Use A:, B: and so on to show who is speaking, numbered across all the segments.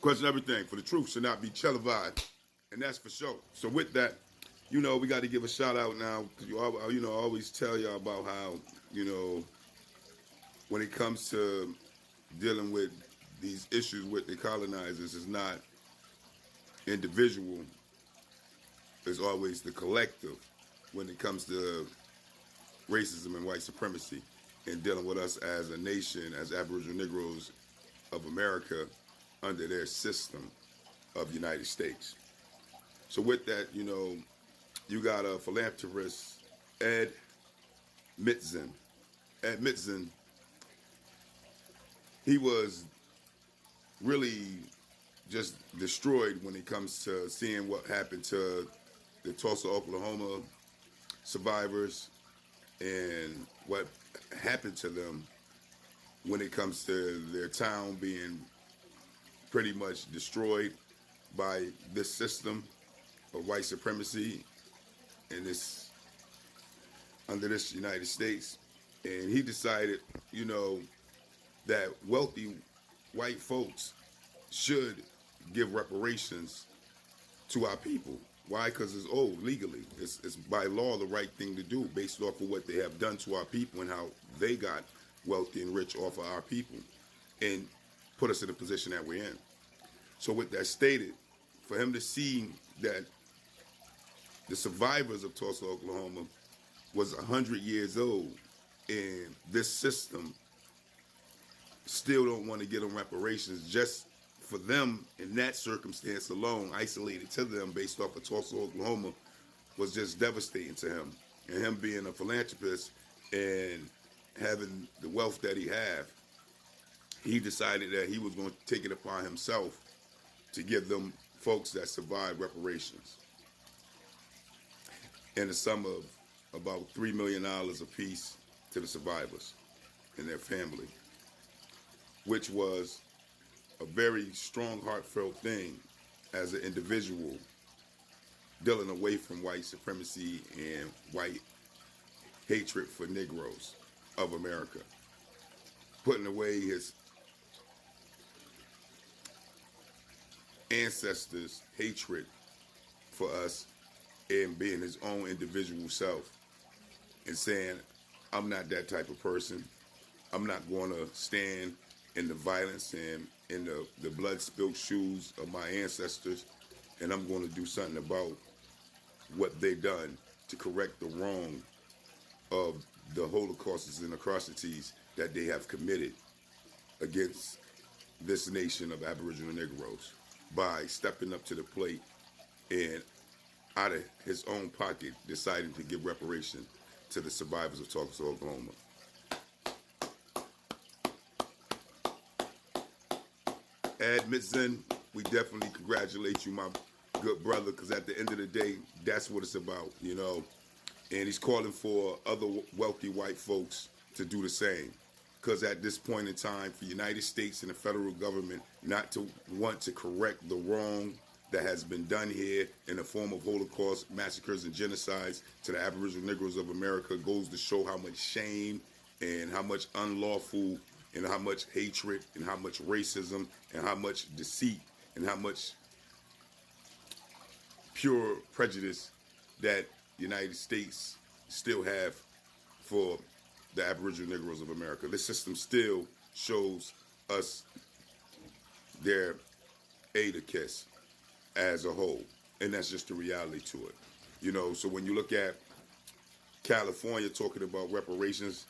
A: Question everything, for the truth should not be televised, and that's for sure. So with that, we got to give a shout out now, because I always tell y'all about how, when it comes to dealing with these issues with the colonizers, it's not individual, it's always the collective when it comes to racism and white supremacy and dealing with us as a nation, as Aboriginal Negroes of America under their system of the United States. So with that, you got a philanthropist, Ed Mitzen. Ed Mitzen, he was really just destroyed when it comes to seeing what happened to the Tulsa, Oklahoma survivors and what happened to them when it comes to their town being pretty much destroyed by this system of white supremacy in this under this United States. And he decided, that wealthy white folks should give reparations to our people. Why? Because it's legally. It's by law the right thing to do based off of what they have done to our people and how they got wealthy and rich off of our people and put us in the position that we're in. So with that stated, for him to see that the survivors of Tulsa, Oklahoma was 100 years old and this system still don't want to get them reparations just for them in that circumstance alone, isolated to them based off of Tulsa, Oklahoma, was just devastating to him. And him being a philanthropist and having the wealth that he have, he decided that he was going to take it upon himself to give them folks that survived reparations in the sum of about $3 million apiece to the survivors and their family, which was a very strong, heartfelt thing as an individual dealing away from white supremacy and white hatred for Negroes of America, putting away his ancestors' hatred for us and being his own individual self and saying, I'm not that type of person. I'm not going to stand in the violence and in the blood-spilled shoes of my ancestors, and I'm going to do something about what they've done to correct the wrong of the holocausts and atrocities that they have committed against this nation of Aboriginal Negroes by stepping up to the plate and out of his own pocket deciding to give reparation to the survivors of Tulsa, Oklahoma. Ed Mitzen, we definitely congratulate you, my good brother, because at the end of the day, that's what it's about, And he's calling for other wealthy white folks to do the same. Because at this point in time, for the United States and the federal government not to want to correct the wrong that has been done here in the form of Holocaust, massacres, and genocides to the Aboriginal Negroes of America goes to show how much shame and how much unlawful and how much hatred and how much racism and how much deceit and how much pure prejudice that the United States still have for the Aboriginal Negroes of America. This system still shows us their aid kiss as a whole, and that's just the reality to it. So when you look at California talking about reparations,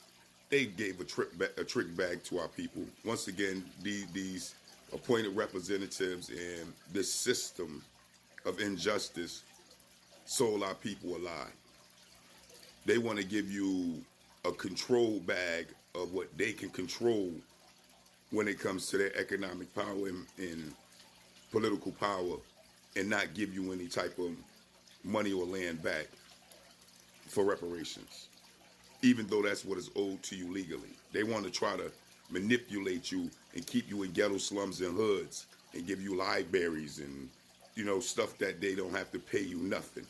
A: they gave a trick bag to our people. Once again, these appointed representatives and this system of injustice sold our people a lie. They want to give you a control bag of what they can control when it comes to their economic power and political power, and not give you any type of money or land back for reparations, even though that's what is owed to you legally. They want to try to manipulate you and keep you in ghetto slums and hoods and give you libraries and, stuff that they don't have to pay you nothing.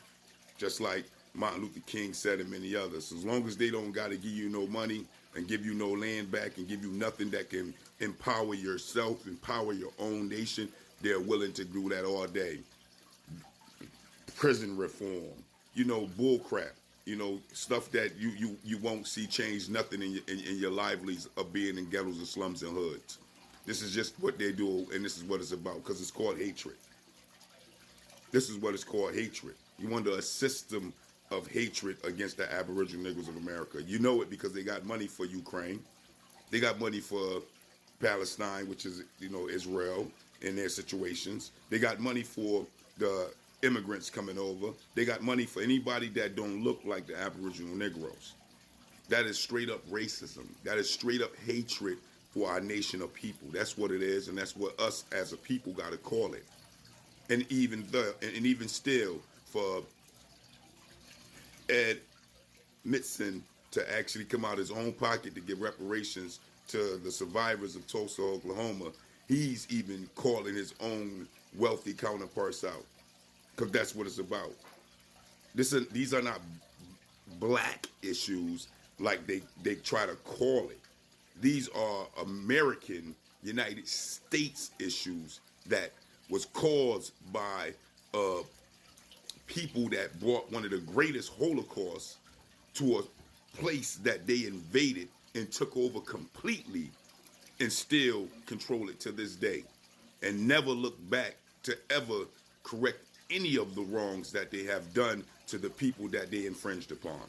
A: Just like Martin Luther King said and many others, as long as they don't got to give you no money and give you no land back and give you nothing that can empower yourself, empower your own nation, they're willing to do that all day. Prison reform, bull crap, stuff that you won't see change nothing in your livelies of being in ghettos and slums and hoods. This is just what they do, and this is what it's about, because it's called hatred. This is what it's called, hatred. You under a system of hatred against the Aboriginal Negroes of America. You know it because they got money for Ukraine. They got money for Palestine, which is, Israel in their situations. They got money for the immigrants coming over. They got money for anybody that don't look like the Aboriginal Negroes. That is straight up racism. That is straight up hatred for our nation of people. That's what it is, and that's what us as a people got to call it. And even still, for Ed Mitson to actually come out of his own pocket to give reparations to the survivors of Tulsa, Oklahoma, he's even calling his own wealthy counterparts out, because that's what it's about. These are not black issues like they try to call it. These are American, United States issues that was caused by people that brought one of the greatest holocausts to a place that they invaded and took over completely, and still control it to this day, and never look back to ever correct any of the wrongs that they have done to the people that they infringed upon.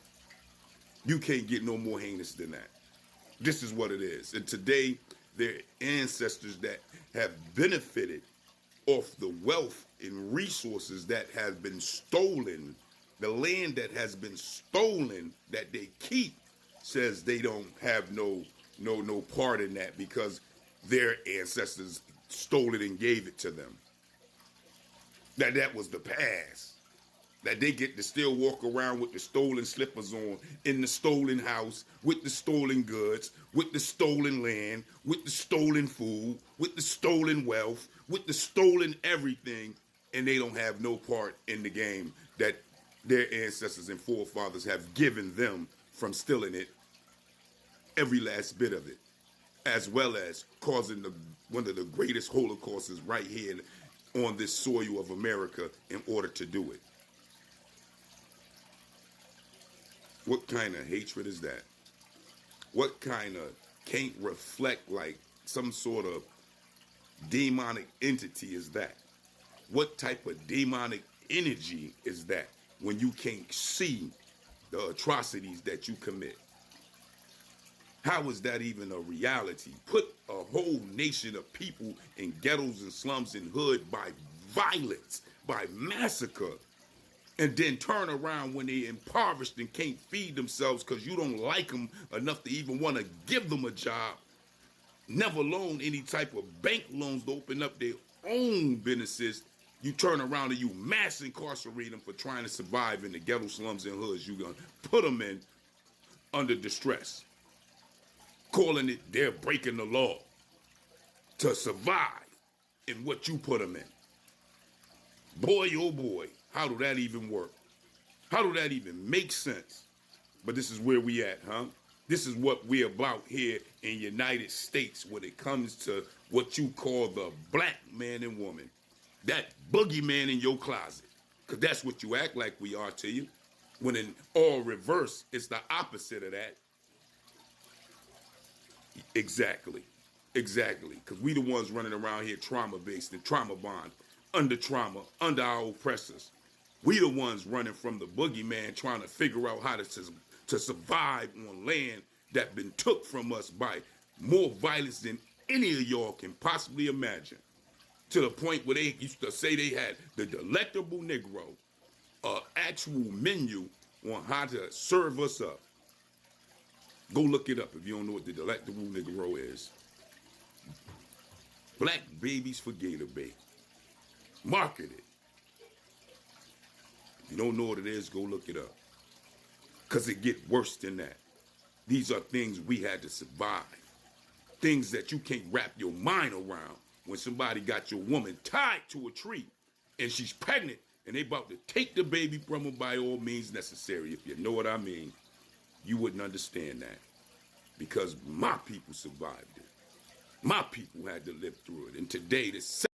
A: You can't get no more heinous than that. This is what it is. And today, their ancestors that have benefited off the wealth and resources that have been stolen, the land that has been stolen that they keep, says they don't have no part in that because their ancestors stole it and gave it to them. That was the past. That they get to still walk around with the stolen slippers on, in the stolen house, with the stolen goods, with the stolen land, with the stolen food, with the stolen wealth, with the stolen everything, and they don't have no part in the game that their ancestors and forefathers have given them from stealing it, every last bit of it, as well as causing one of the greatest holocausts right here on this soil of America in order to do it. What kind of hatred is that? What kind of can't reflect like some sort of demonic entity is that? What type of demonic energy is that when you can't see the atrocities that you commit? How is that even a reality? Put a whole nation of people in ghettos and slums and hood by violence, by massacre, and then turn around when they're impoverished and can't feed themselves because you don't like them enough to even want to give them a job, never alone any type of bank loans to open up their own businesses. You turn around and you mass incarcerate them for trying to survive in the ghetto slums and hoods. You're going to put them in under distress, calling it they're breaking the law to survive in what you put them in. Boy, oh boy, how do that even work? How do that even make sense? But this is where we at, huh? This is what we're about here in United States when it comes to what you call the black man and woman. That boogeyman in your closet. Because that's what you act like we are to you. When in all reverse, it's the opposite of that. Exactly. Because we the ones running around here trauma-based and trauma bond, under our oppressors. We the ones running from the boogeyman trying to figure out how to survive on land that been took from us by more violence than any of y'all can possibly imagine. To the point where they used to say they had the delectable Negro, actual menu on how to serve us up. Go look it up if you don't know what the delectable Negro is. Black babies for Gator Bait. Market it. If you don't know what it is, go look it up. Because it get worse than that. These are things we had to survive. Things that you can't wrap your mind around when somebody got your woman tied to a tree and she's pregnant and they about to take the baby from her by all means necessary. If you know what I mean, you wouldn't understand that. Because my people survived it. My people had to live through it. And today, the